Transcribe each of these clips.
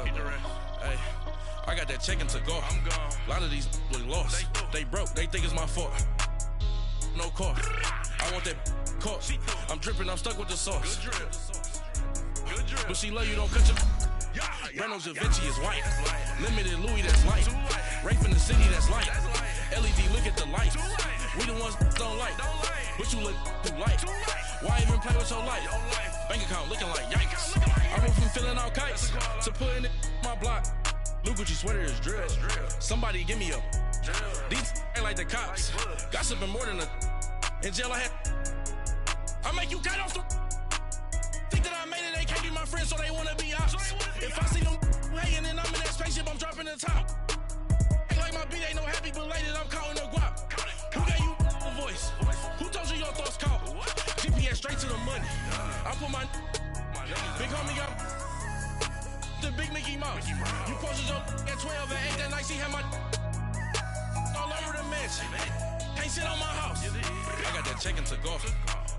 Hey, I got that check into go. I'm gone. A lot of these look lost. They broke. They think it's my fault. No car. I want that caught. I'm dripping. I'm stuck with the sauce. Good drip. But she love you. Don't cut your. Reynolds Da Vinci is white. Limited Louis, that's light. Rape in the city, that's light. LED, look at the lights. We the ones don't like. But you look too light. Why even play with your life? Bank account looking like yikes. I went from filling out kites to putting it in my block. Blue Gucci sweater is drill. Somebody give me a. These ain't like the cops. Gossiping more than a. In jail I had. I make you cut off the. Think that I made it, they can't be my friends, so they wanna be ops. If I see them hanging and I'm in that spaceship, I'm dropping the top. Ain't like my beat ain't no happy belated, I'm counting the guap. Who gave you a voice? Who told you your thoughts count? GPS straight to the money. I put my big homie got the big Mickey Mouse. You posted your at 12 and 8 that night, she had my all over the mansion. Can't sit on my house. I got that check into golf.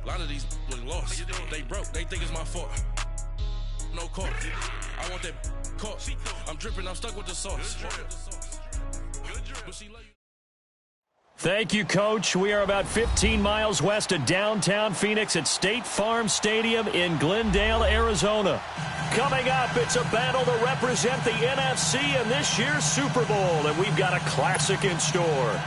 A lot of these look lost. They broke. They think it's my fault. No car. I want that caught. I'm dripping. I'm stuck with the sauce. Thank you, Coach. We are about 15 miles west of downtown Phoenix at State Farm Stadium in Glendale, Arizona. Coming up, it's a battle to represent the NFC in this year's Super Bowl, and we've got a classic in store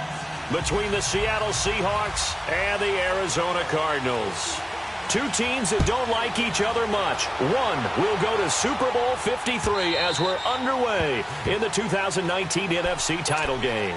between the Seattle Seahawks and the Arizona Cardinals. Two teams that don't like each other much. One will go to Super Bowl 53 as we're underway in the 2019 NFC title game.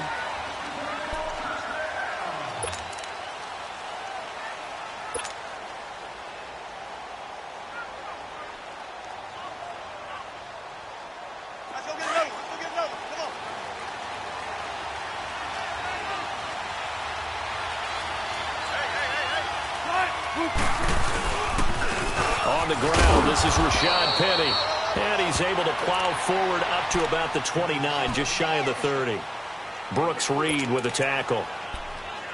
On the ground, this is Rashad Penny, and he's able to plow forward up to about the 29, just shy of the 30. Brooks Reed with a tackle.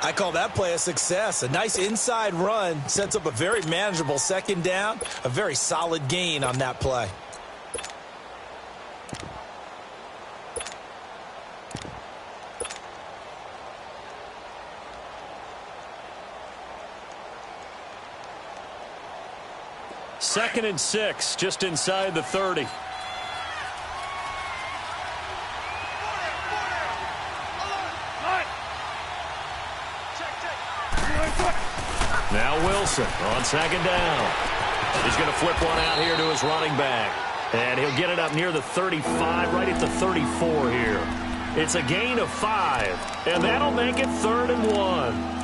I call that play a success. A nice inside run sets up a very manageable second down, a very solid gain on that play. Second and 6, just inside the 30. Now Wilson on second down. He's going to flip one out here to his running back. And he'll get it up near the 35, right at the 34 here. It's a gain of 5, and that'll make it 3rd and 1.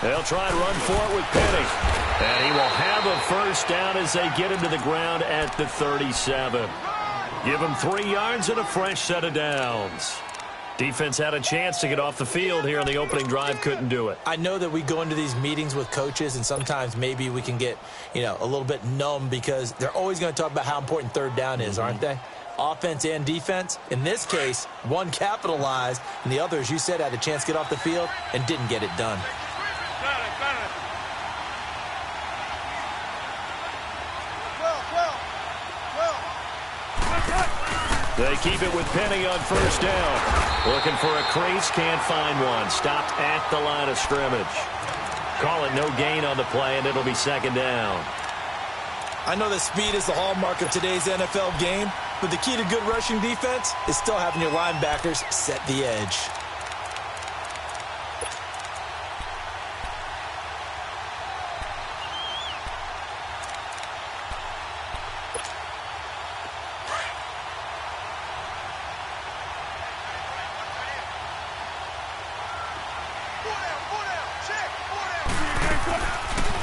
They'll try and run for it with Penny. And he will have a first down as they get him to the ground at the 37. Give him 3 yards and a fresh set of downs. Defense had a chance to get off the field here on the opening drive, couldn't do it. I know that we go into these meetings with coaches, and sometimes maybe we can get, a little bit numb because they're always going to talk about how important 3rd down is, aren't they? Offense and defense. In this case, one capitalized, and the other, as you said, had a chance to get off the field and didn't get it done. They keep it with Penny on first down. Looking for a crease, can't find one. Stopped at the line of scrimmage. Call it no gain on the play, and it'll be second down. I know that speed is the hallmark of today's NFL game, but the key to good rushing defense is still having your linebackers set the edge.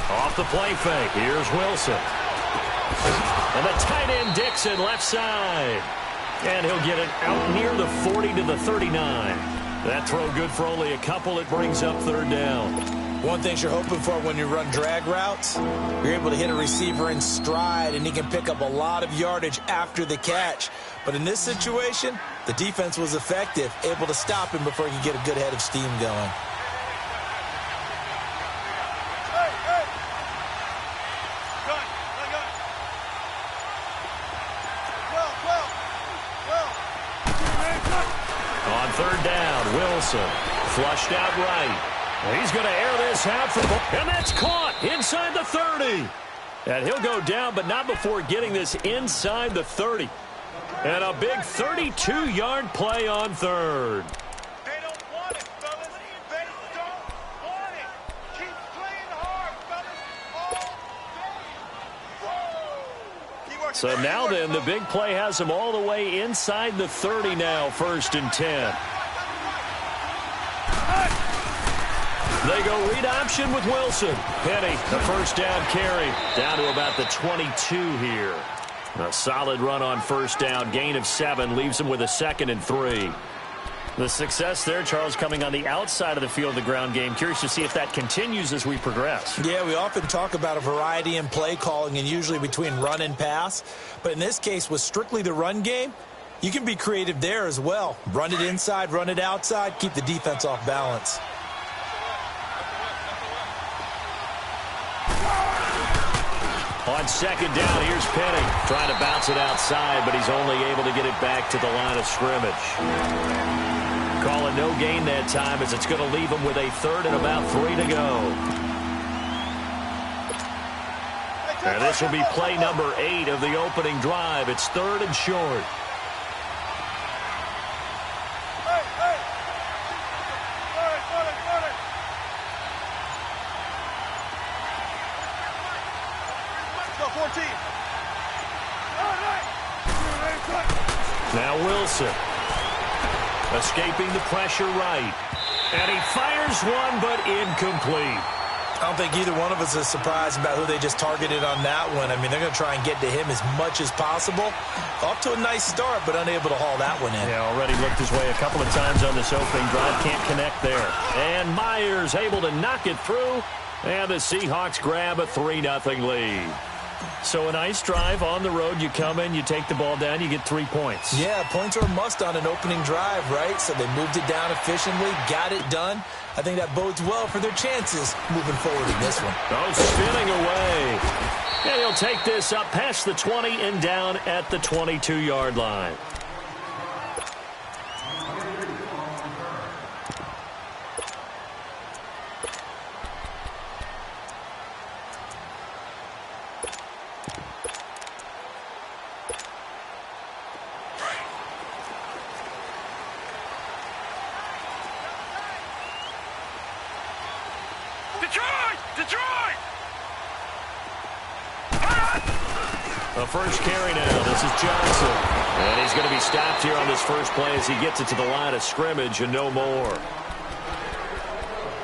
Off the play fake, here's Wilson. And the tight end Dixon left side. And he'll get it out near the 40 to the 39. That throw good for only a couple. It brings up third down. One thing you're hoping for when you run drag routes, you're able to hit a receiver in stride, and he can pick up a lot of yardage after the catch. But in this situation, the defense was effective, able to stop him before he could get a good head of steam going. On third down, Wilson flushed out right. He's going to air this out for and that's caught inside the 30. And he'll go down, but not before getting this inside the 30. And a big 32-yard play on third. They don't want it, fellas. They don't want it. Keep playing hard, fellas. So now then, the big play has him all the way inside the 30 now, 1st and 10. They go read option with Wilson. Penny, the first down carry, down to about the 22 here. A solid run on first down, gain of 7, leaves him with a 2nd and 3. The success there, Charles, coming on the outside of the field of the ground game. Curious to see if that continues as we progress. Yeah, we often talk about a variety in play calling and usually between run and pass. But in this case, with strictly the run game, you can be creative there as well. Run it inside, run it outside, keep the defense off balance. On second down, here's Penny. Trying to bounce it outside, but he's only able to get it back to the line of scrimmage. Call it no gain that time as it's going to leave him with a 3rd and about 3 to go. And this will be play number 8 of the opening drive. It's 3rd and short. Now Wilson, escaping the pressure right. And he fires one, but incomplete. I don't think either one of us is surprised about who they just targeted on that one. I mean, they're going to try and get to him as much as possible. Off to a nice start, but unable to haul that one in. Yeah, already looked his way a couple of times on this opening drive. Can't connect there. And Myers able to knock it through. And the Seahawks grab a 3-0 lead. So a nice drive on the road. You come in, you take the ball down, you get 3 points. Yeah, points are a must on an opening drive, right? So they moved it down efficiently, got it done. I think that bodes well for their chances moving forward in this one. Oh, spinning away. And he'll take this up past the 20 and down at the 22-yard line. The first carry now. This is Johnson. And he's going to be stopped here on this first play as he gets it to the line of scrimmage and no more.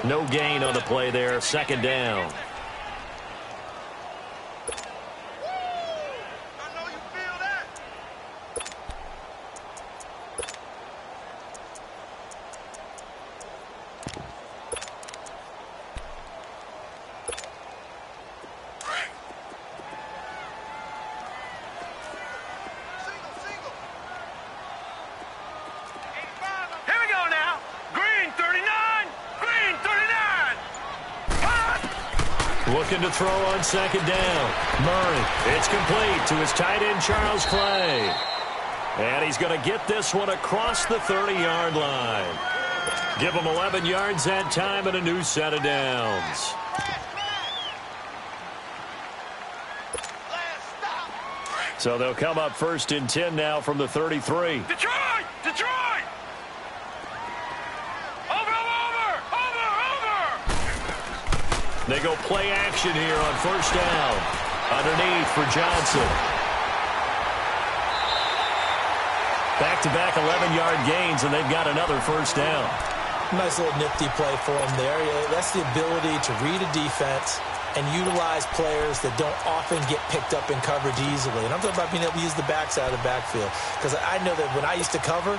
No gain on the play there. 2nd down. Looking to throw on 2nd down. Murray. It's complete to his tight end, Charles Clay. And he's going to get this one across the 30-yard line. Give him 11 yards that time and a new set of downs. So they'll come up 1st and 10 now from the 33. Detroit! Detroit! They go play action here on 1st down. Underneath for Johnson. Back-to-back 11-yard gains, and they've got another 1st down. Nice little nifty play for him there. Yeah, that's the ability to read a defense and utilize players that don't often get picked up in coverage easily. And I'm talking about being able to use the backside of the backfield. Because I know that when I used to cover,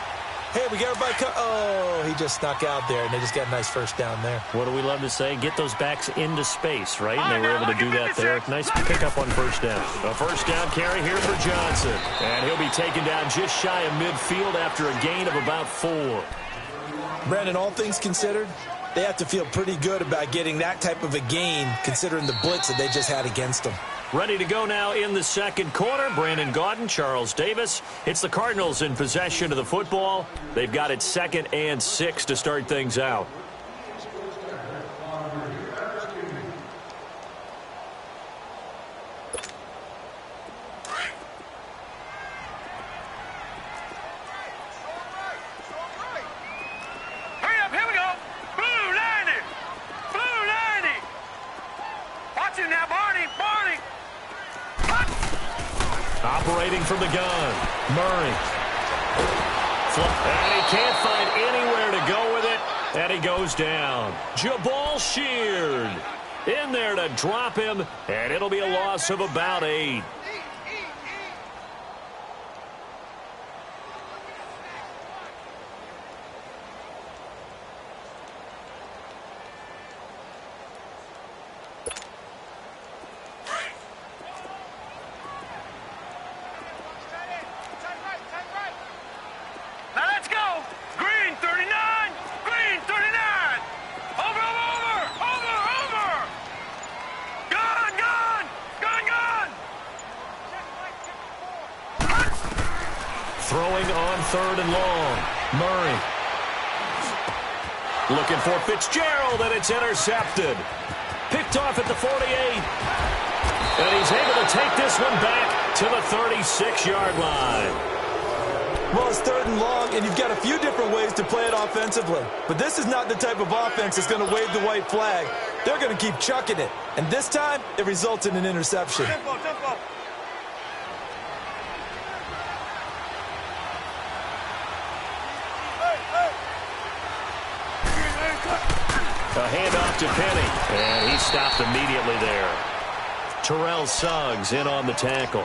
hey, we got everybody oh, he just snuck out there, and they just got a nice first down there. What do we love to say? Get those backs into space, right? And they were able to do that there. Nice pickup on first down. A first down carry here for Johnson. And he'll be taken down just shy of midfield after a gain of about 4. Brandon, all things considered, they have to feel pretty good about getting that type of a gain considering the blitz that they just had against them. Ready to go now in the second quarter. Brandon Gaudin, Charles Davis. It's the Cardinals in possession of the football. They've got it 2nd and 6 to start things out. Operating from the gun, Murray. And he can't find anywhere to go with it, and he goes down. Jabal Sheard in there to drop him, and it'll be a loss of about 8. Throwing on 3rd and long. Murray. Looking for Fitzgerald, and it's intercepted. Picked off at the 48. And he's able to take this one back to the 36-yard line. Well, it's 3rd and long, and you've got a few different ways to play it offensively. But this is not the type of offense that's going to wave the white flag. They're going to keep chucking it. And this time, it results in an interception. Tempo. A handoff to Penny, and he stopped immediately there. Terrell Suggs in on the tackle.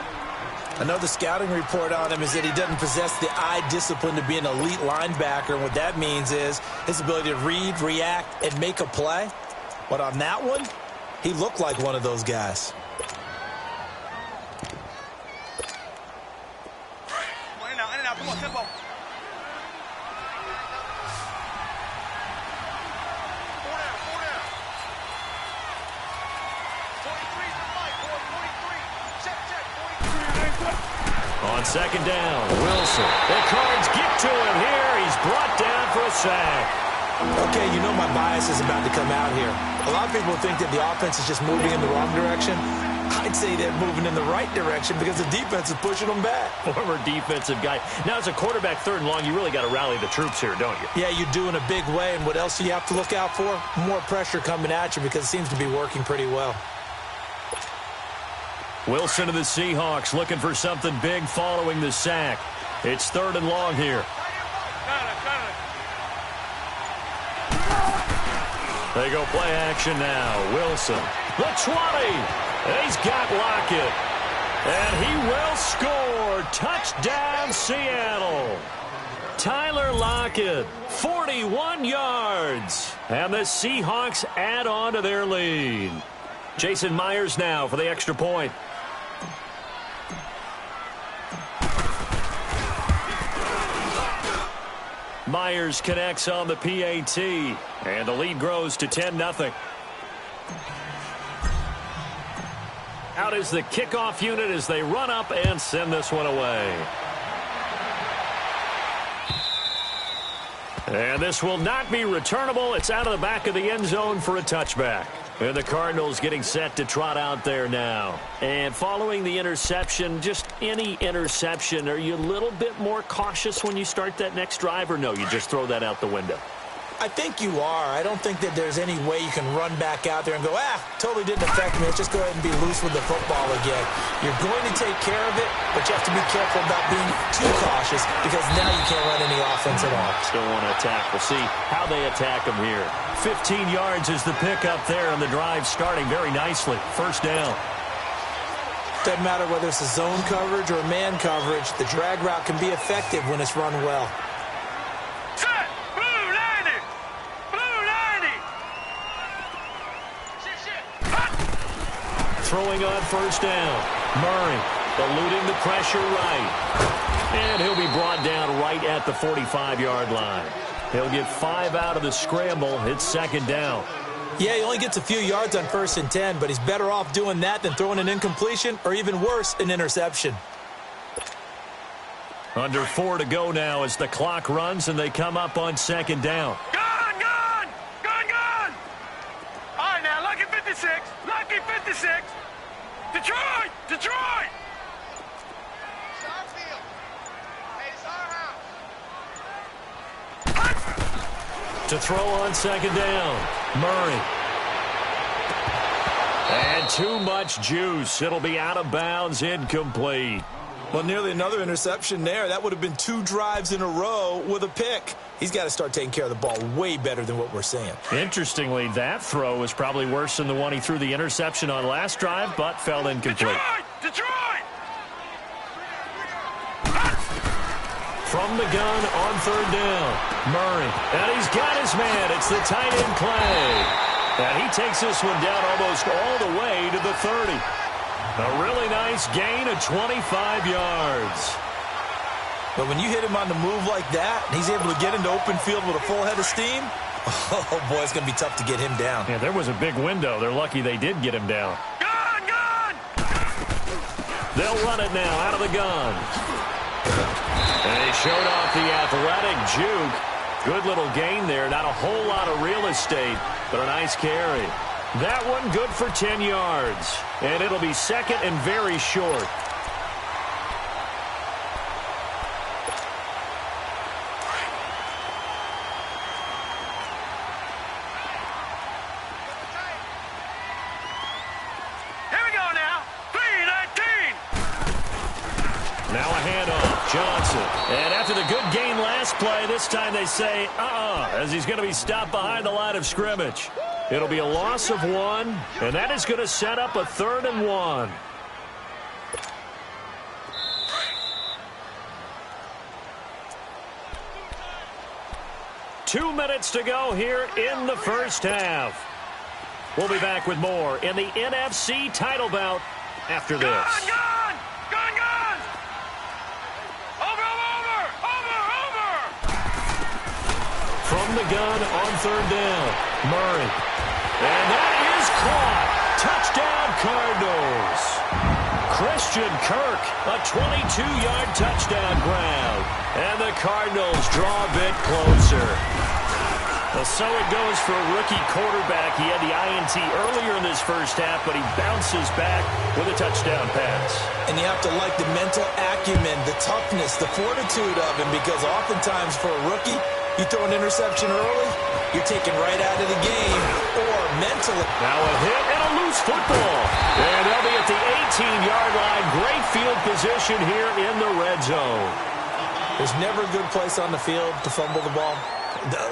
I know the scouting report on him is that he doesn't possess the eye discipline to be an elite linebacker, and what that means is his ability to read, react, and make a play. But on that one, he looked like one of those guys. In and out, come on, tempo. On 2nd down, Wilson. The Cards get to him here. He's brought down for a sack. Okay, you know my bias is about to come out here. A lot of people think that the offense is just moving in the wrong direction. I'd say they're moving in the right direction because the defense is pushing them back. Former defensive guy. Now, as a quarterback 3rd and long, you really got to rally the troops here, don't you? Yeah, you do in a big way. And what else do you have to look out for? More pressure coming at you because it seems to be working pretty well. Wilson of the Seahawks looking for something big following the sack. It's 3rd and long here. They go play action now. Wilson, the 20. He's got Lockett. And he will score. Touchdown, Seattle. Tyler Lockett, 41 yards. And the Seahawks add on to their lead. Jason Myers now for the extra point. Myers connects on the PAT, and the lead grows to 10-0. Out is the kickoff unit as they run up and send this one away. And this will not be returnable. It's out of the back of the end zone for a touchback. And the Cardinals getting set to trot out there now. And following the interception, just any interception, are you a little bit more cautious when you start that next drive, or no, you just throw that out the window? I think you are. I don't think that there's any way you can run back out there and go, totally didn't affect me. Let's just go ahead and be loose with the football again. You're going to take care of it, but you have to be careful about being too cautious because now you can't run any offense at all. Still want to attack. We'll see how they attack them here. 15 yards is the pickup there, and the drive starting very nicely. First down. Doesn't matter whether it's a zone coverage or a man coverage, the drag route can be effective when it's run well. Throwing on first down. Murray eluding the pressure right. And he'll be brought down right at the 45-yard line. He'll get 5 out of the scramble. It's second down. Yeah, he only gets a few yards on 1st and 10, but he's better off doing that than throwing an incompletion or even worse, an interception. Under 4 to go now as the clock runs and they come up on second down. Gone! All right, now, lucky 56. Lucky 56. Detroit! It's our field. Hey, it's our house. To throw on second down, Murray. And too much juice. It'll be out of bounds, incomplete. Well, nearly another interception there. That would have been 2 drives in a row with a pick. He's got to start taking care of the ball way better than what we're seeing. Interestingly, that throw was probably worse than the one he threw the interception on last drive, but fell incomplete. Detroit! From the gun on third down, Murray. And he's got his man. It's the tight end play. And he takes this one down almost all the way to the 30. A really nice gain of 25 yards. But when you hit him on the move like that, and he's able to get into open field with a full head of steam, oh, boy, it's going to be tough to get him down. Yeah, there was a big window. They're lucky they did get him down. Gone! They'll run it now out of the gun. And he showed off the athletic juke. Good little gain there. Not a whole lot of real estate, but a nice carry. That one good for 10 yards. And it'll be second and very short. Here we go now. 3-19. Now a handoff. Johnson. And after the good gain last play, this time they say, as he's going to be stopped behind the line of scrimmage. It'll be a loss of 1, and that is going to set up a 3rd and 1. Two minutes to go here in the first half. We'll be back with more in the NFC title bout after this. Gone! Over! From the gun on third down, Murray. And that is caught. Touchdown, Cardinals. Christian Kirk, a 22-yard touchdown grab. And the Cardinals draw a bit closer. Well, so it goes for a rookie quarterback. He had the INT earlier in this first half, but he bounces back with a touchdown pass. And you have to like the mental acumen, the toughness, the fortitude of him, because oftentimes for a rookie, you throw an interception early, you're taken right out of the game, or mentally. Now a hit and a loose football. And they'll be at the 18-yard line. Great field position here in the red zone. There's never a good place on the field to fumble the ball.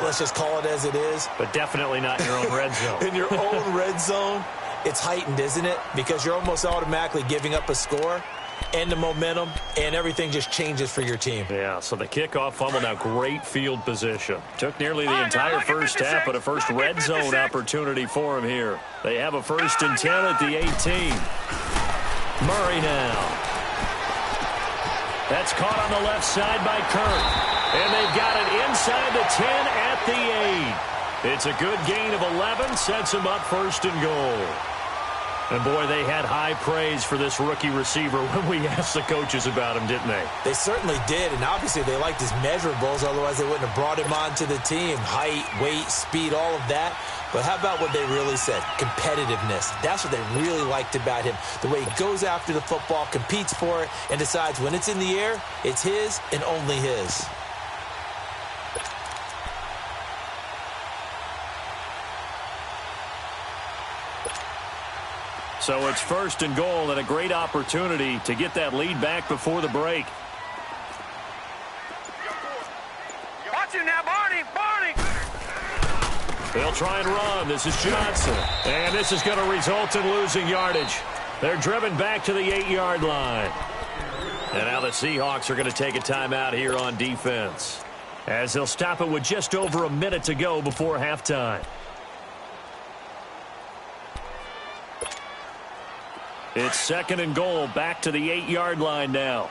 Let's just call it as it is. But definitely not in your own red zone. In your own red zone, it's heightened, isn't it? Because you're almost automatically giving up a score and the momentum, and everything just changes for your team. Yeah, so the kickoff fumble, now great field position. Took nearly the entire first half, but a first red zone opportunity for him here. They have a 1st and 10 at the 18. Murray now. That's caught on the left side by Kirk. And they've got it inside the 10 at the 8. It's a good gain of 11, sets them up 1st and goal. And, boy, they had high praise for this rookie receiver when we asked the coaches about him, didn't they? They certainly did, and obviously they liked his measurables, otherwise they wouldn't have brought him onto the team. Height, weight, speed, all of that. But how about what they really said? Competitiveness. That's what they really liked about him. The way he goes after the football, competes for it, and decides when it's in the air, it's his and only his. So it's 1st and goal and a great opportunity to get that lead back before the break. Watch it now, Barney! Barney! They'll try and run. This is Johnson. And this is going to result in losing yardage. They're driven back to the 8-yard line. And now the Seahawks are going to take a timeout here on defense, as they'll stop it with just over a minute to go before halftime. It's 2nd and goal, back to the 8-yard line now.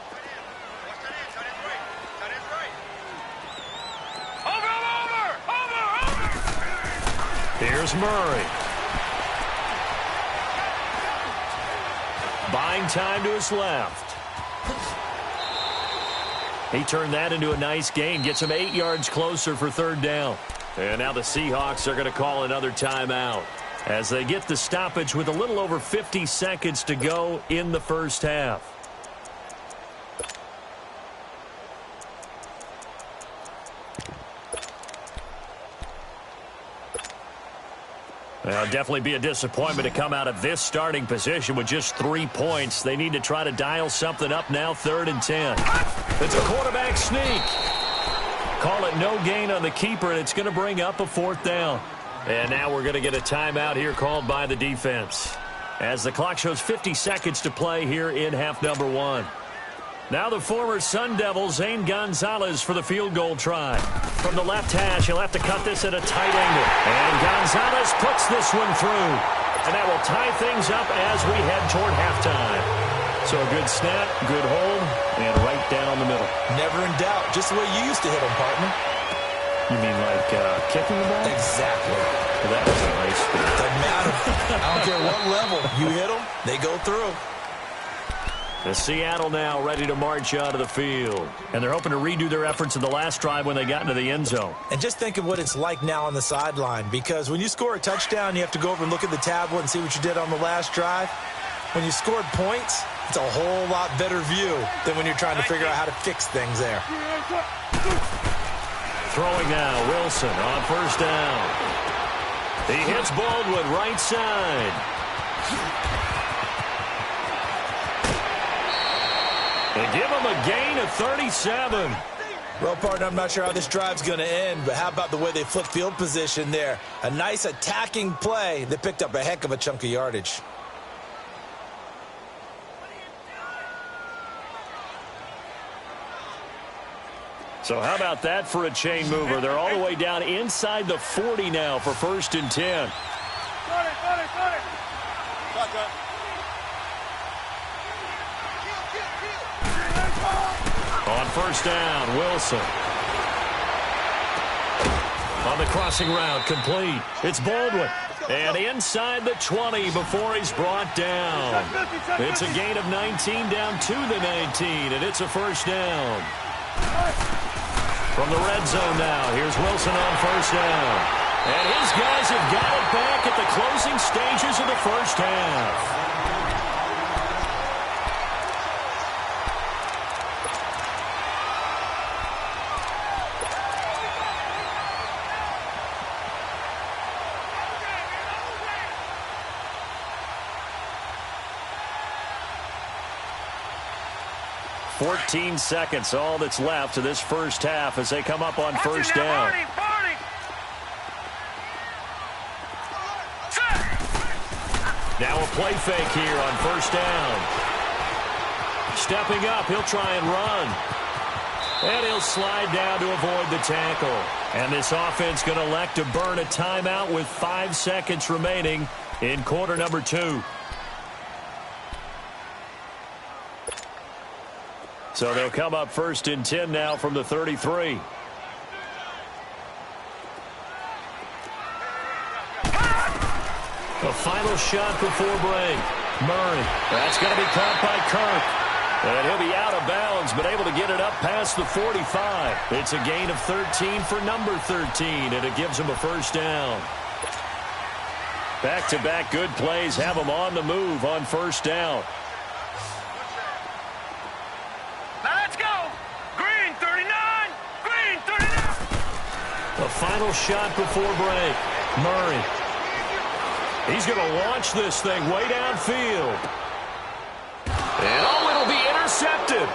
Here's Murray. Buying time to his left. He turned that into a nice gain. Gets him 8 yards closer for 3rd down. And now the Seahawks are going to call another timeout as they get the stoppage with a little over 50 seconds to go in the first half. Well, definitely be a disappointment to come out of this starting position with just 3 points. They need to try to dial something up now, 3rd and 10. It's a quarterback sneak. Call it no gain on the keeper, and it's going to bring up a 4th down. And now we're going to get a timeout here called by the defense, as the clock shows 50 seconds to play here in half number 1. Now the former Sun Devil, Zane Gonzalez, for the field goal try. From the left hash, he'll have to cut this at a tight angle. And Gonzalez puts this one through. And that will tie things up as we head toward halftime. So a good snap, good hold, and right down the middle. Never in doubt. Just the way you used to hit them, partner. You mean like kicking the ball? Exactly. Well, that was a nice speed. Doesn't matter. I don't care what level. You hit them, they go through. The Seattle now ready to march out of the field. And they're hoping to redo their efforts in the last drive when they got into the end zone. And just think of what it's like now on the sideline, because when you score a touchdown, you have to go over and look at the tablet and see what you did on the last drive. When you scored points, it's a whole lot better view than when you're trying to figure out how to fix things there. Throwing now, Wilson on 1st down. He hits Baldwin right side. They give him a gain of 37. Well, partner, I'm not sure how this drive's going to end, but how about the way they flip field position there? A nice attacking play that picked up a heck of a chunk of yardage. So how about that for a chain mover? They're all the way down inside the 40 now for 1st and 10. On 1st down, Wilson. On the crossing route, complete. It's Baldwin. And inside the 20 before he's brought down. It's a gain of 19 down to the 19, and it's a 1st down. From the red zone now, here's Wilson on 1st down. And his guys have got it back at the closing stages of the first half. $14 seconds, all that's left of this first half as they come up on 1st down. Now a play fake here on 1st down. Stepping up, he'll try and run. And he'll slide down to avoid the tackle. And this offense going to elect to burn a timeout with 5 seconds remaining in quarter number 2. So they'll come up 1st and 10 now from the 33. The final shot before break. Murray. That's going to be caught by Kirk. And he'll be out of bounds, but able to get it up past the 45. It's a gain of 13 for number 13, and it gives him a 1st down. Back-to-back good plays have him on the move on 1st down. The final shot before break. Murray. He's going to launch this thing way downfield. And it'll be intercepted.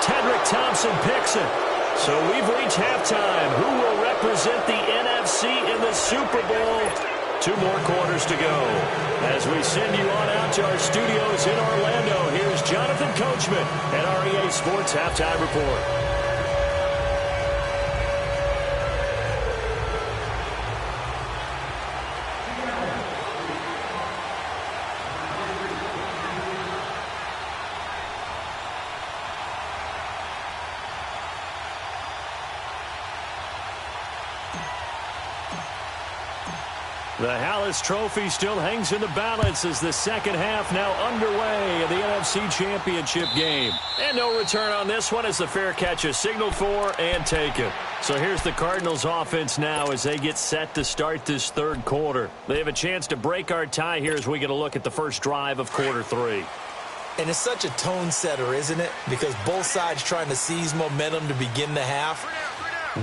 Tedrick Thompson picks it. So we've reached halftime. Who will represent the NFC in the Super Bowl? 2 more quarters to go. As we send you on out to our studios in Orlando, here's Jonathan Coachman at REA Sports Halftime Report. The Hallis Trophy still hangs in the balance as the second half now underway in the NFC Championship game. And no return on this one as the fair catch is signaled for and taken. So here's the Cardinals offense now as they get set to start this third quarter. They have a chance to break our tie here as we get a look at the first drive of quarter 3. And it's such a tone setter, isn't it? Because both sides trying to seize momentum to begin the half.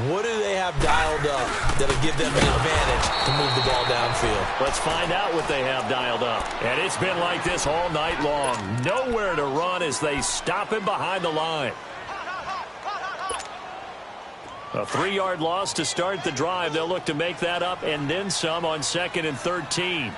What do they have dialed up that'll give them the advantage to move the ball downfield? Let's find out what they have dialed up. And it's been like this all night long. Nowhere to run as they stop him behind the line. A 3-yard loss to start the drive. They'll look to make that up and then some on 2nd and 13.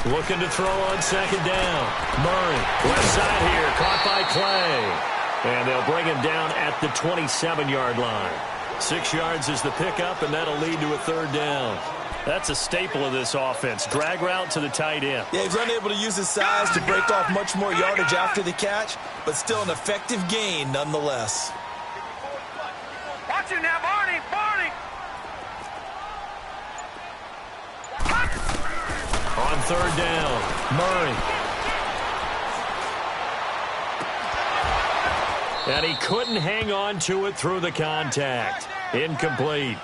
Looking to throw on 2nd down. Murray, left side here, caught by Clay. And they'll bring him down at the 27-yard line. 6 yards is the pickup, and that'll lead to a 3rd down. That's a staple of this offense. Drag route to the tight end. Yeah, he's unable to use his size to break off much more yardage after the catch, but still an effective gain nonetheless. Watch him now, Barney! Barney! On 3rd down, Murray. And he couldn't hang on to it through the contact. Incomplete.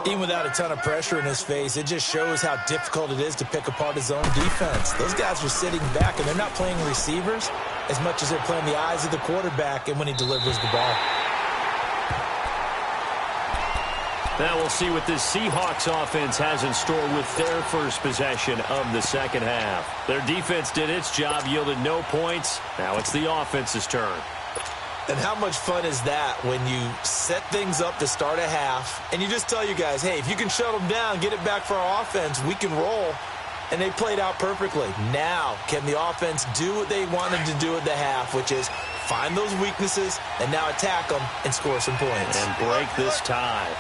Even without a ton of pressure in his face, it just shows how difficult it is to pick apart his own defense. Those guys are sitting back, and they're not playing receivers as much as they're playing the eyes of the quarterback and when he delivers the ball. Now we'll see what this Seahawks offense has in store with their first possession of the second half. Their defense did its job, yielded no points. Now it's the offense's turn. And how much fun is that when you set things up to start a half and you just tell you guys, hey, if you can shut them down, get it back for our offense, we can roll. And they played out perfectly. Now, can the offense do what they wanted to do at the half, which is find those weaknesses and now attack them and score some points. And break this tie.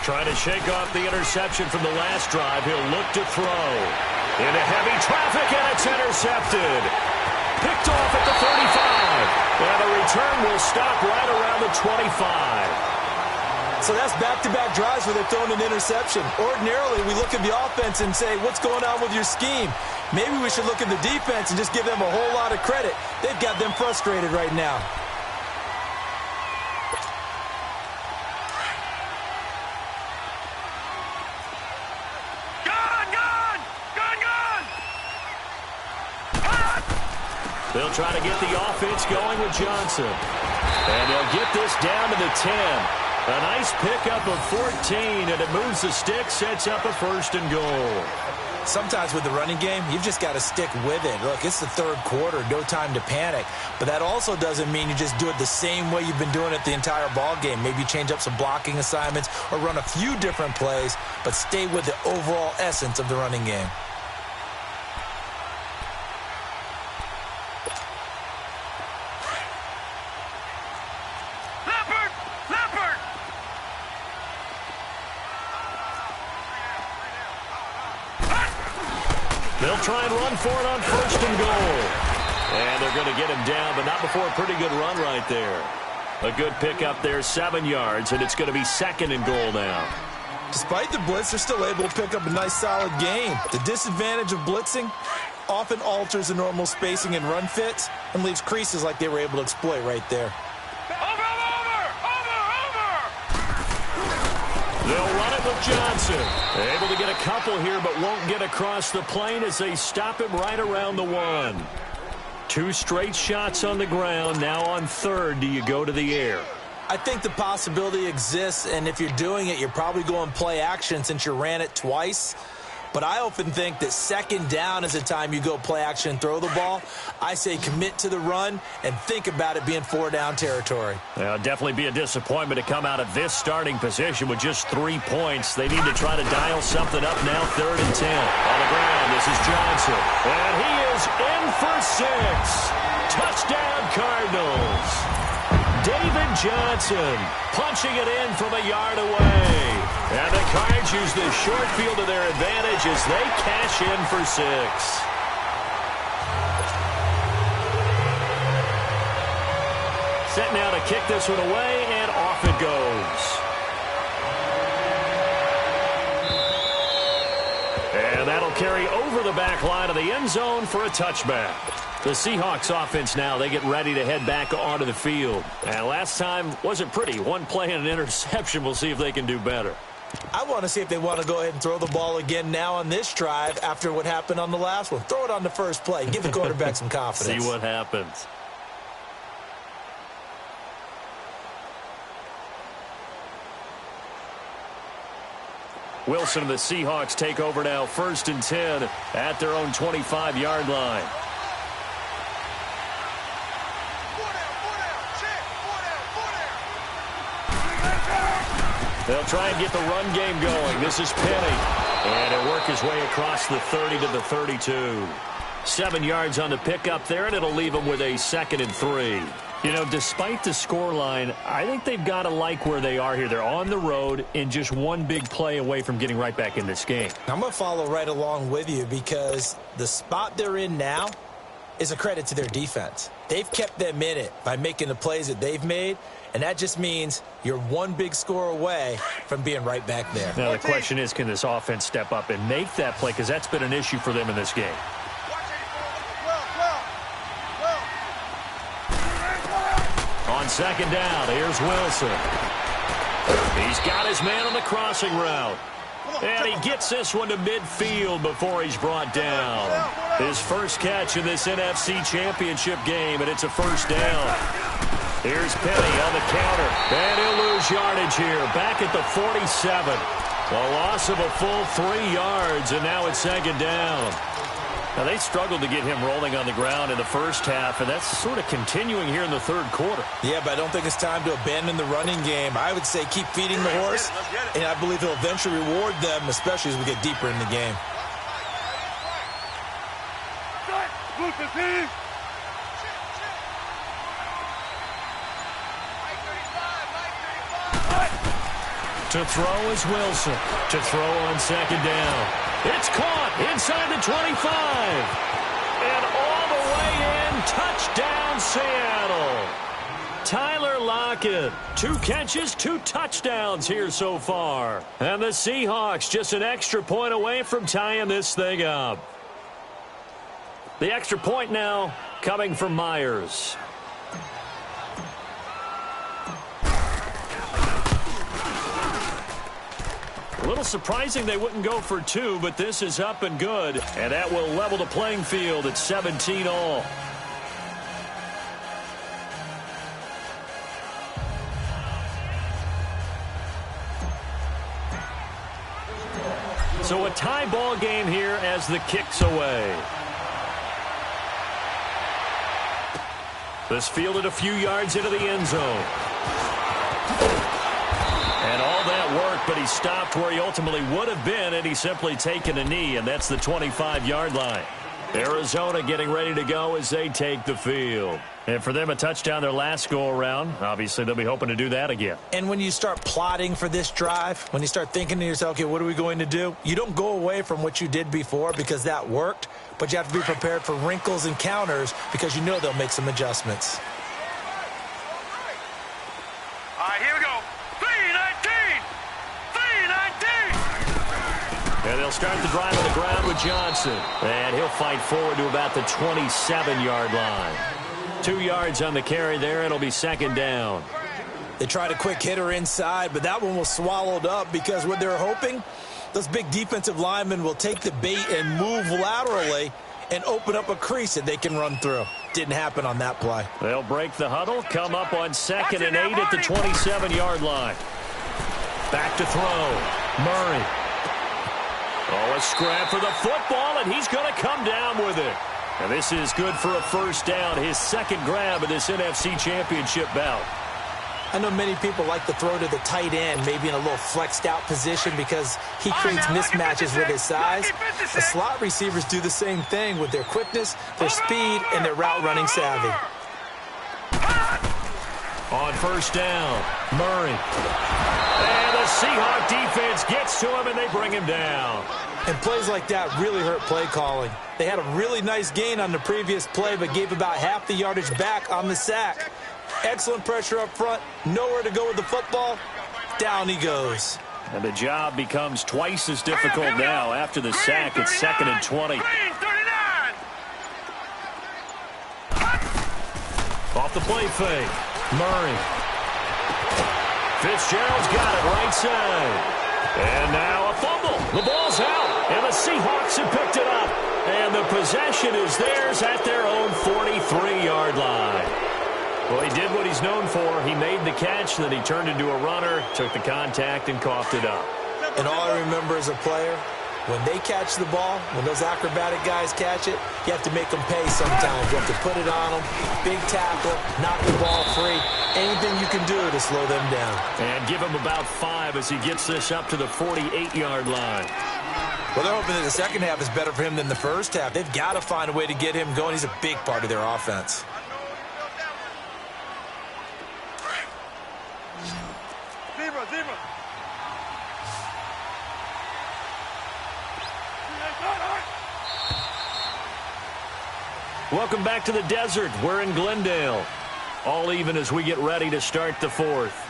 Trying to shake off the interception from the last drive. He'll look to throw. Into heavy traffic, and it's intercepted. Picked off at the 35. And the return will stop right around the 25. So that's back-to-back drives where they're throwing an interception. Ordinarily, we look at the offense and say, what's going on with your scheme? Maybe we should look at the defense and just give them a whole lot of credit. They've got them frustrated right now. They'll try to get the offense going with Johnson. And they'll get this down to the 10. A nice pickup of 14, and it moves the stick, sets up a 1st and goal. Sometimes with the running game, you've just got to stick with it. Look, it's the third quarter, no time to panic. But that also doesn't mean you just do it the same way you've been doing it the entire ball game. Maybe change up some blocking assignments or run a few different plays, but stay with the overall essence of the running game. They'll try and run for it on 1st and goal. And they're going to get him down, but not before a pretty good run right there. A good pickup there, 7 yards, and it's going to be 2nd and goal now. Despite the blitz, they're still able to pick up a nice, solid gain. The disadvantage of blitzing often alters the normal spacing and run fits and leaves creases like they were able to exploit right there. They'll run it with Johnson. Able to get a couple here, but won't get across the plane as they stop him right around the 1. 2 straight shots on the ground. Now on third, do you go to the air? I think the possibility exists, and if you're doing it, you're probably going play action since you ran it twice. But I often think that second down is the time you go play action and throw the ball. I say commit to the run and think about it being 4-down territory. It'll definitely be a disappointment to come out of this starting position with just 3 points. They need to try to dial something up now, 3rd and 10. On the ground, this is Johnson. And he is in for 6. Touchdown, Cardinals. David Johnson punching it in from a yard away. And the Cards use the short field to their advantage as they cash in for 6. Set now to kick this one away, and off it goes. And that'll carry over the back line of the end zone for a touchback. The Seahawks offense now, they get ready to head back onto the field. And last time wasn't pretty. 1 play and an interception. We'll see if they can do better. I want to see if they want to go ahead and throw the ball again now on this drive after what happened on the last one. Throw it on the first play. Give the quarterback some confidence. See what happens. Wilson and the Seahawks take over now, 1st and 10 at their own 25-yard line. They'll try and get the run game going. This is Penny. And he'll work his way across the 30 to the 32. 7 yards on the pickup there, and it'll leave him with a 2nd and 3. You know, despite the scoreline, I think they've got to like where they are here. They're on the road and just 1 big play away from getting right back in this game. I'm going to follow right along with you because the spot they're in now is a credit to their defense. They've kept them in it by making the plays that they've made, and that just means you're 1 big score away from being right back there. Now, the question is, can this offense step up and make that play? Because that's been an issue for them in this game. On 2nd down, here's Wilson. He's got his man on the crossing route. And he gets this one to midfield before he's brought down. His first catch in this NFC Championship game, and it's a 1st down. Here's Penny on the counter. And he'll lose yardage here, back at the 47. A loss of a full 3 yards, and now it's 2nd down. Now, they struggled to get him rolling on the ground in the first half, and that's sort of continuing here in the 3rd quarter. Yeah, but I don't think it's time to abandon the running game. I would say keep feeding the horse, and I believe he'll eventually reward them, especially as we get deeper in the game. To throw is Wilson. To throw on 2nd down. It's caught inside the 25. And all the way in, touchdown Seattle. Tyler Lockett, 2 catches, 2 touchdowns here so far. And the Seahawks just an extra point away from tying this thing up. The extra point now coming from Myers. A little surprising they wouldn't go for 2, but this is up and good. And that will level the playing field at 17 all. So a tie ball game here as the kick's away. This fielded a few yards into the end zone. And all that worked, but he stopped where he ultimately would have been, and he's simply taken a knee, and that's the 25-yard line. Arizona getting ready to go as they take the field. And for them, a touchdown their last go-around. Obviously, they'll be hoping to do that again. And when you start plotting for this drive, when you start thinking to yourself, okay, what are we going to do? You don't go away from what you did before because that worked, but you have to be prepared for wrinkles and counters because you know they'll make some adjustments. All right, here we go. 3-19! 3-19! And they'll start the drive on the ground with Johnson. And he'll fight forward to about the 27-yard line. 2 yards on the carry there. It'll be 2nd down. They tried a quick hitter inside, but that one was swallowed up because what they're hoping, those big defensive linemen will take the bait and move laterally and open up a crease that they can run through. didn't happen on that play. They'll break the huddle, come up on 2nd and 8 at the 27-yard line. Back to throw. Murray. Oh, a scrap for the football, and he's going to come down with it. And this is good for a first down, his second grab of this NFC Championship bout. I know many people like to throw to the tight end, maybe in a little flexed out position because he creates mismatches with his size. The slot receivers do the same thing with their quickness, their speed, and their route running savvy. On first down, Murray. And the Seahawks defense gets to him, and they bring him down. And plays like that really hurt play calling. They had a really nice gain on the previous play, but gave about half the yardage back on the sack. Excellent pressure up front, nowhere to go with the football. Down he goes. And the job becomes twice as difficult now after the sack. It's 2nd and 20. Off the play fake. Murray. Fitzgerald's got it right side. And now a fumble. The ball's out. And the Seahawks have picked it up. And the possession is theirs at their own 43-yard line. Well, he did what he's known for. He made the catch, then he turned into a runner, took the contact, and coughed it up. And all I remember as a player, when they catch the ball, when those acrobatic guys catch it, you have to make them pay sometimes. You have to put it on them, big tackle, knock the ball free. Anything you can do to slow them down. And give him about 5 as he gets this up to the 48-yard line. Well, they're hoping that the second half is better for him than the first half. They've got to find a way to get him going. He's a big part of their offense. Zebra. Welcome back to the desert. We're in Glendale. All even as we get ready to start the fourth.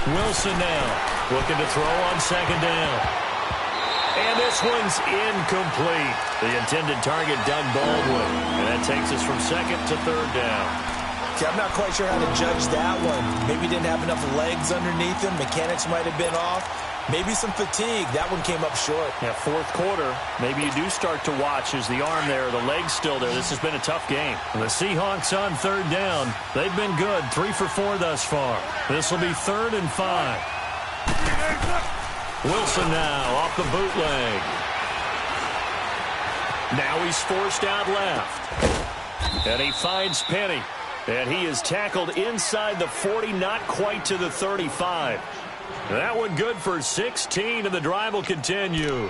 Wilson now looking to throw on 2nd down. And this one's incomplete. The intended target, Doug Baldwin. And that takes us from 2nd to 3rd down. Okay, I'm not quite sure how to judge that one. Maybe he didn't have enough legs underneath him. Mechanics might have been off. Maybe some fatigue. That one came up short. Yeah, 4th quarter. Maybe you do start to watch as the arm there, the leg's still there. This has been a tough game. The Seahawks on 3rd down. They've been good. 3 for 4 thus far. This will be 3rd and 5. Wilson now off the bootleg. Now he's forced out left. And he finds Penny. And he is tackled inside the 40, not quite to the 35. That one good for 16, and the drive will continue.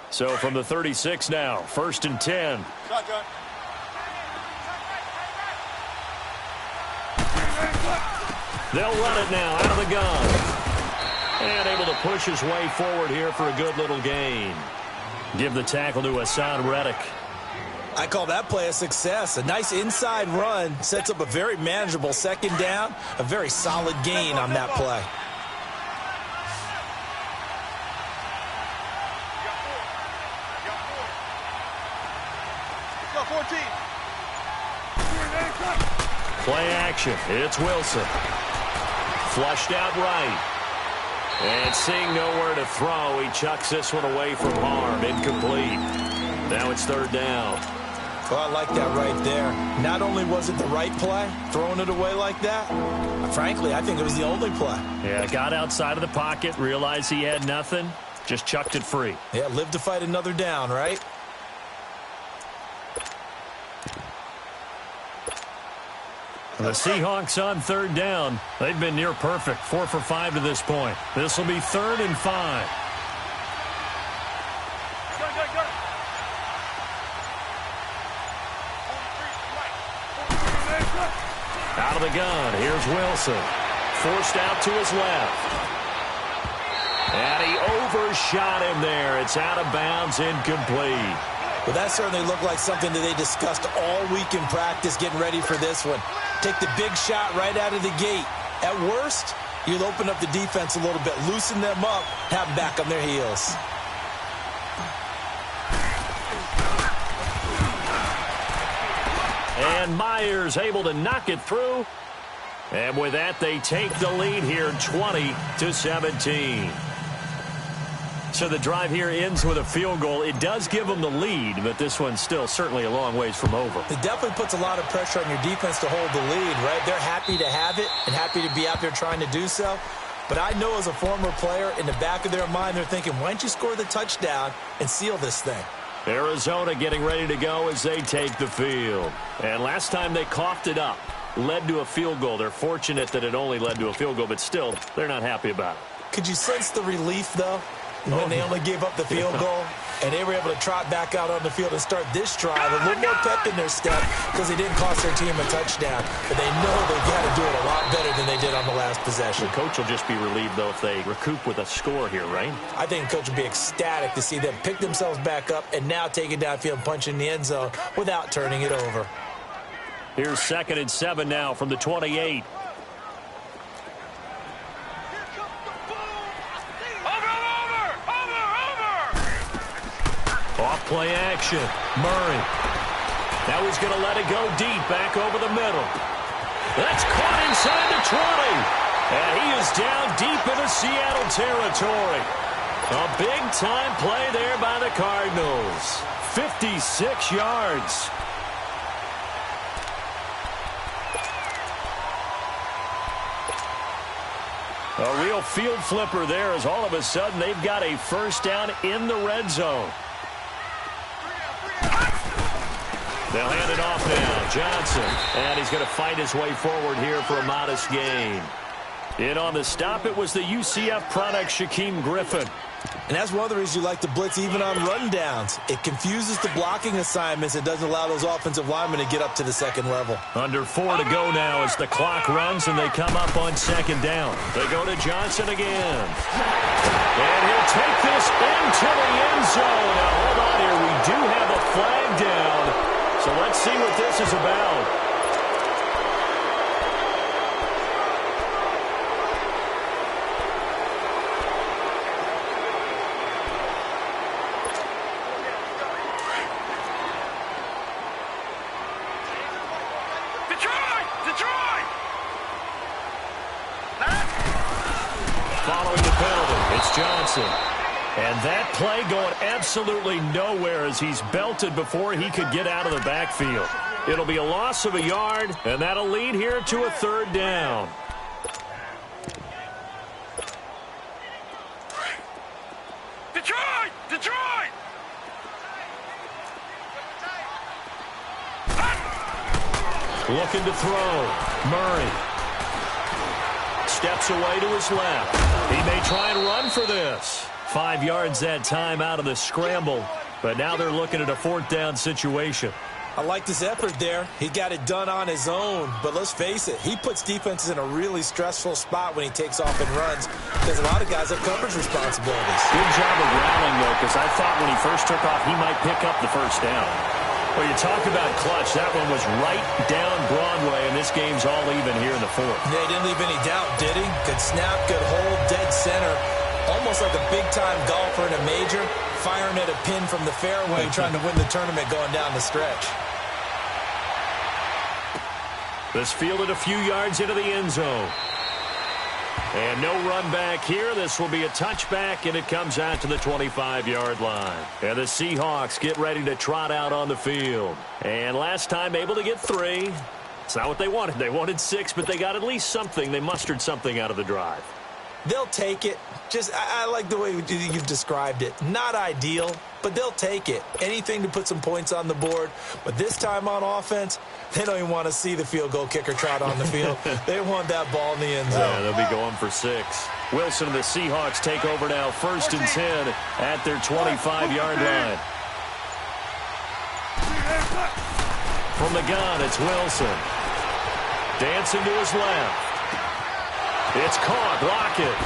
So from the 36 now, 1st and 10. Shotgun. They'll run it now out of the gun. And able to push his way forward here for a good little gain. Give the tackle to Hassan Reddick. I call that play a success. A nice inside run sets up a very manageable 2nd down. A very solid gain on that play. Got 14. Play action. It's Wilson. Flushed out right. And seeing nowhere to throw, he chucks this one away from harm. Incomplete. Now it's 3rd down. Well, I like that right there. Not only was it the right play, throwing it away like that, frankly, I think it was the only play. Yeah, got outside of the pocket, realized he had nothing, just chucked it free. Yeah, live to fight another down, right? The Seahawks on 3rd down. They've been near perfect. 4 for 5 to this point. This will be 3rd and 5. Out of the gun. Here's Wilson. forced out to his left. And he overshot him there. It's out of bounds, incomplete. Well, that certainly looked like something that they discussed all week in practice, getting ready for this one. Take the big shot right out of the gate. At worst, you'll open up the defense a little bit, loosen them up, have them back on their heels. And Myers able to knock it through. And with that, they take the lead here, 20-17. So the drive here ends with a field goal. It does give them the lead, but this one's still certainly a long ways from over. It definitely puts a lot of pressure on your defense to hold the lead, right? They're happy to have it and happy to be out there trying to do so. But I know as a former player, in the back of their mind, they're thinking, why don't you score the touchdown and seal this thing? Arizona getting ready to go as they take the field. And last time they coughed it up, led to a field goal. They're fortunate that it only led to a field goal, but still, they're not happy about it. Could you sense the relief, though, when they only gave up the field goal? And they were able to trot back out on the field and start this drive. A little more pep in their step because they didn't cost their team a touchdown. But they know they've got to do it a lot better than they did on the last possession. The coach will just be relieved, though, if they recoup with a score here, right? I think the coach will be ecstatic to see them pick themselves back up and now take it downfield and punch in the end zone without turning it over. Here's 2nd and 7 now from the 28. Off play action. Murray. Now he's going to let it go deep back over the middle. That's caught inside the 20. And he is down deep into Seattle territory. A big-time play there by the Cardinals. 56 yards. A real field flipper there as all of a sudden they've got a first down in the red zone. They'll hand it off now. Johnson. And he's going to fight his way forward here for a modest gain. In on the stop, it was the UCF product, Shaquem Griffin. And that's one of the reasons you like to blitz even on rundowns. It confuses the blocking assignments. It doesn't allow those offensive linemen to get up to the second level. Under 4 to go now as the clock runs and they come up on 2nd down. They go to Johnson again. And he'll take this into the end zone. Now, hold on here. We do have a flag down. So let's see what this is about. Detroit! Following the penalty, it's Johnson. And that play going absolutely nowhere as he's belted before he could get out of the backfield. It'll be a loss of a yard, and that'll lead here to a 3rd down. Detroit! Looking to throw. Murray. Steps away to his left. He may try and run for this. 5 yards that time out of the scramble. But now they're looking at a 4th down situation. I like this effort there. He got it done on his own. But let's face it, he puts defenses in a really stressful spot when he takes off and runs because a lot of guys have coverage responsibilities. Good job of rallying, though, because I thought when he first took off, he might pick up the first down. Well, you talk about clutch. That one was right down Broadway, and this game's all even here in the 4th. Yeah, he didn't leave any doubt, did he? Good snap, good hold, dead center. Almost like a big-time golfer in a major, firing at a pin from the fairway, trying to win the tournament going down the stretch. This fielded a few yards into the end zone. And no run back here. This will be a touchback, and it comes out to the 25-yard line. And the Seahawks get ready to trot out on the field. And last time able to get 3. It's not what they wanted. They wanted 6, but they got at least something. They mustered something out of the drive. They'll take it. I like the way you've described it. Not ideal, but they'll take it. Anything to put some points on the board. But this time on offense, they don't even want to see the field goal kicker trot on the field. They want that ball in the end zone. Yeah, they'll be going for 6. Wilson and the Seahawks take over now, 1st and 10 at their 25-yard line. From the gun, it's Wilson. Dancing to his left. It's caught. Lockett.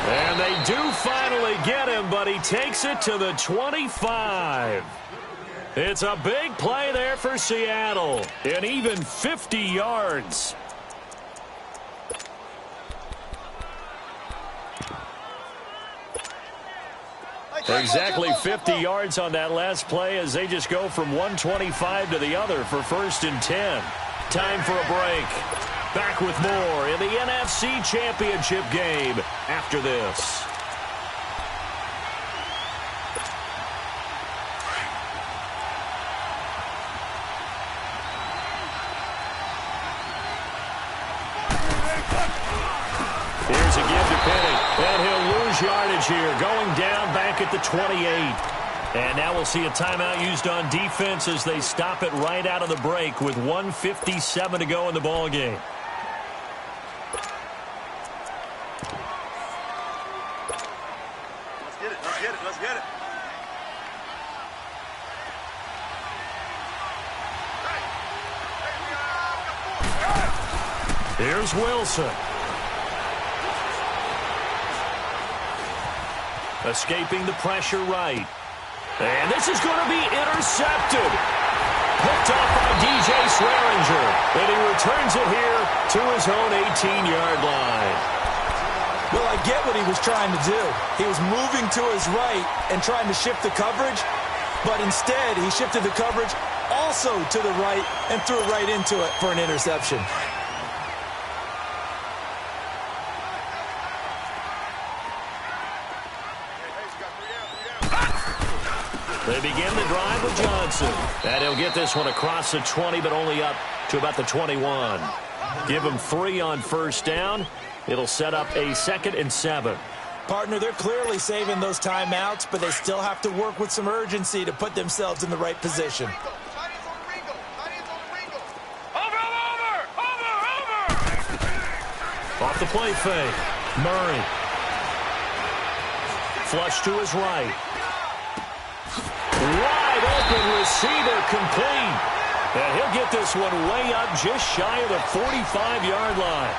And they do finally get him, but he takes it to the 25. It's a big play there for Seattle. And even 50 yards. Exactly 50 yards on that last play as they just go from 125 to the other for 1st and 10. Time for a break. Back with more in the NFC Championship game after this. Here's a give to Penny, and he'll lose yardage here, going down back at the 28. And now we'll see a timeout used on defense as they stop it right out of the break with 1:57 to go in the ball game. Let's get it, let's get it, let's get it. Here's Wilson. Escaping the pressure right. And this is going to be intercepted. Picked off by DJ Swearinger. And he returns it here to his own 18-yard line. Well, I get what he was trying to do. He was moving to his right and trying to shift the coverage. But instead, he shifted the coverage also to the right and threw right into it for an interception. They begin the drive with Johnson. And he'll get this one across the 20, but only up to about the 21. Give him 3 on 1st down. It'll set up a 2nd and 7. Partner, they're clearly saving those timeouts, but they still have to work with some urgency to put themselves in the right position. Off the play fake. Murray. Flush to his right. Wide open receiver complete. And he'll get this one way up just shy of the 45-yard line.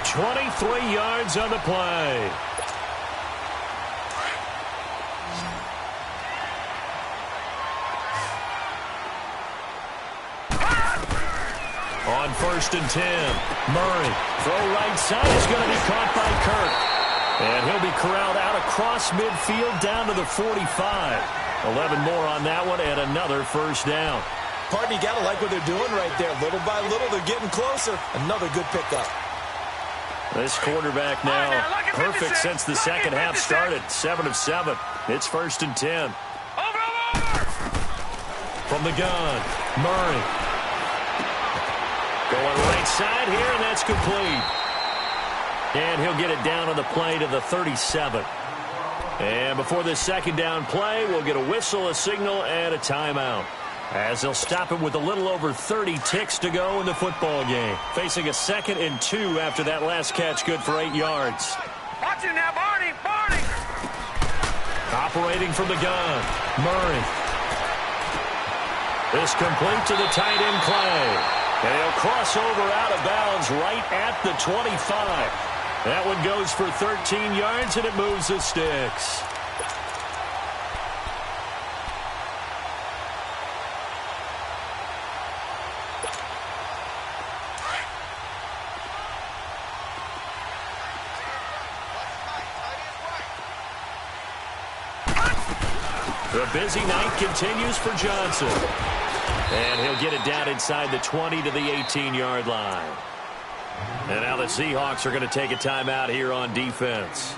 23 yards on the play. On 1st and 10, Murray. Throw right side is going to be caught by Kirk. And he'll be corralled out across midfield down to the 45. 11 more on that one and another 1st down. Partner, you got to like what they're doing right there. Little by little, they're getting closer. Another good pickup. This quarterback now perfect since the second half started. 7 of 7. It's 1st and 10. From the gun, Murray. Going right side here, and that's complete. And he'll get it down on the play to the 37. And before this 2nd down play, we'll get a whistle, a signal, and a timeout. As they'll stop it with a little over 30 ticks to go in the football game. Facing a 2nd and 2 after that last catch, good for 8 yards. Watch it now, Barney, Barney! Operating from the gun, Murray. This complete to the tight end Clay. And he'll cross over out of bounds right at the 25. That one goes for 13 yards, and it moves the sticks. The busy night continues for Johnson. And he'll get it down inside the 20 to the 18-yard line. And now the Seahawks are going to take a timeout here on defense,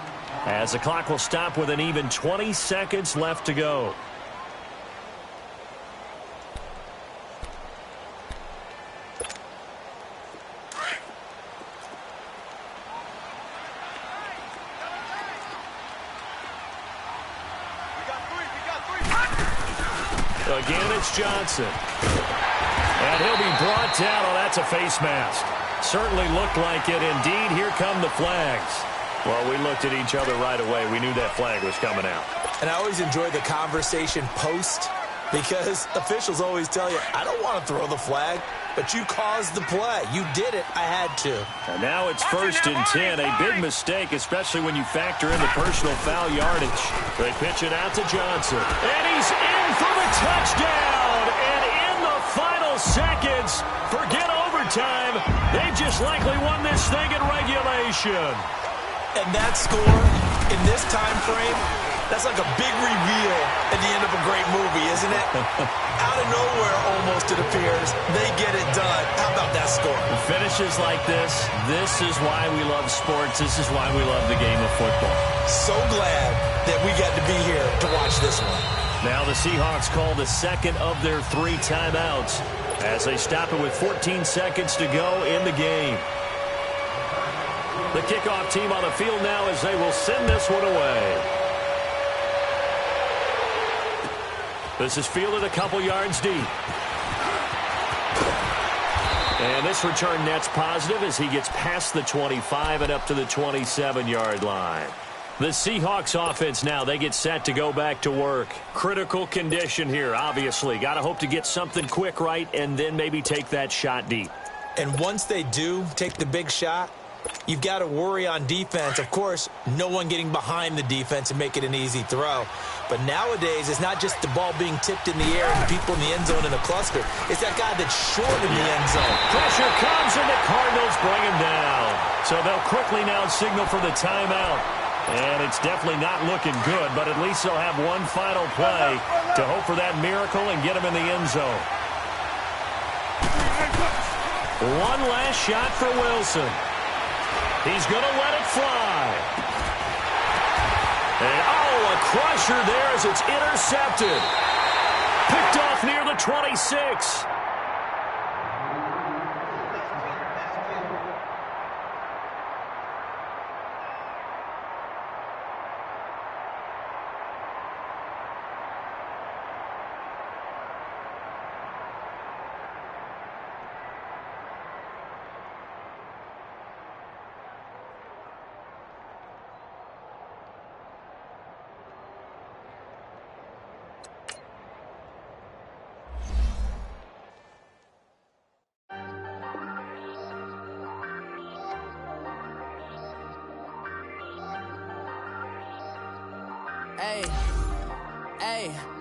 as the clock will stop with an even 20 seconds left to go. Again, it's Johnson. And he'll be brought down. Oh, that's a face mask. Certainly looked like it. Indeed, here come the flags. Well, we looked at each other right away. We knew that flag was coming out. And I always enjoy the conversation post, because officials always tell you, I don't want to throw the flag. but you caused the play. You did it. I had to. And now it's 1st and 10. A big mistake, especially when you factor in the personal foul yardage. They pitch it out to Johnson. And he's in for the touchdown. And in the final seconds, forget overtime. They just likely won this thing in regulation. And that score in this time frame, that's like a big reveal at the end of a great movie, isn't it? Out of nowhere, almost, it appears. They get it done. How about that score? Finishes like this is why we love sports. This is why we love the game of football. So glad that we got to be here to watch this one. Now the Seahawks call the second of their 3 timeouts as they stop it with 14 seconds to go in the game. The kickoff team on the field now as they will send this one away. This is fielded a couple yards deep. And this return net's positive as he gets past the 25 and up to the 27-yard line. The Seahawks offense now, they get set to go back to work. Critical condition here, obviously. Got to hope to get something quick right and then maybe take that shot deep. And once they do take the big shot, you've got to worry on defense. Of course, no one getting behind the defense and make it an easy throw. But nowadays, it's not just the ball being tipped in the air and people in the end zone in a cluster. It's that guy that's short in the end zone. Pressure comes and the Cardinals bring him down. So they'll quickly now signal for the timeout. And it's definitely not looking good, but at least they'll have one final play to hope for that miracle and get him in the end zone. One last shot for Wilson. He's going to let it fly. And, a crusher there as it's intercepted. Picked off near the 26.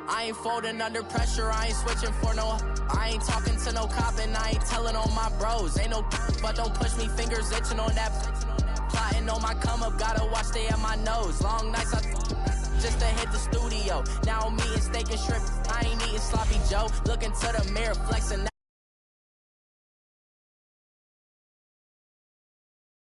I ain't folding under pressure, I ain't switching for no. I ain't talking to no cop and I ain't telling on my bros. Ain't no but don't push me, fingers itching on that. Plotting on my come up, gotta watch stay at my nose. Long nights I just to hit the studio. Now I'm eating steak and shrimp, I ain't eating sloppy Joe. Looking to the mirror, flexing.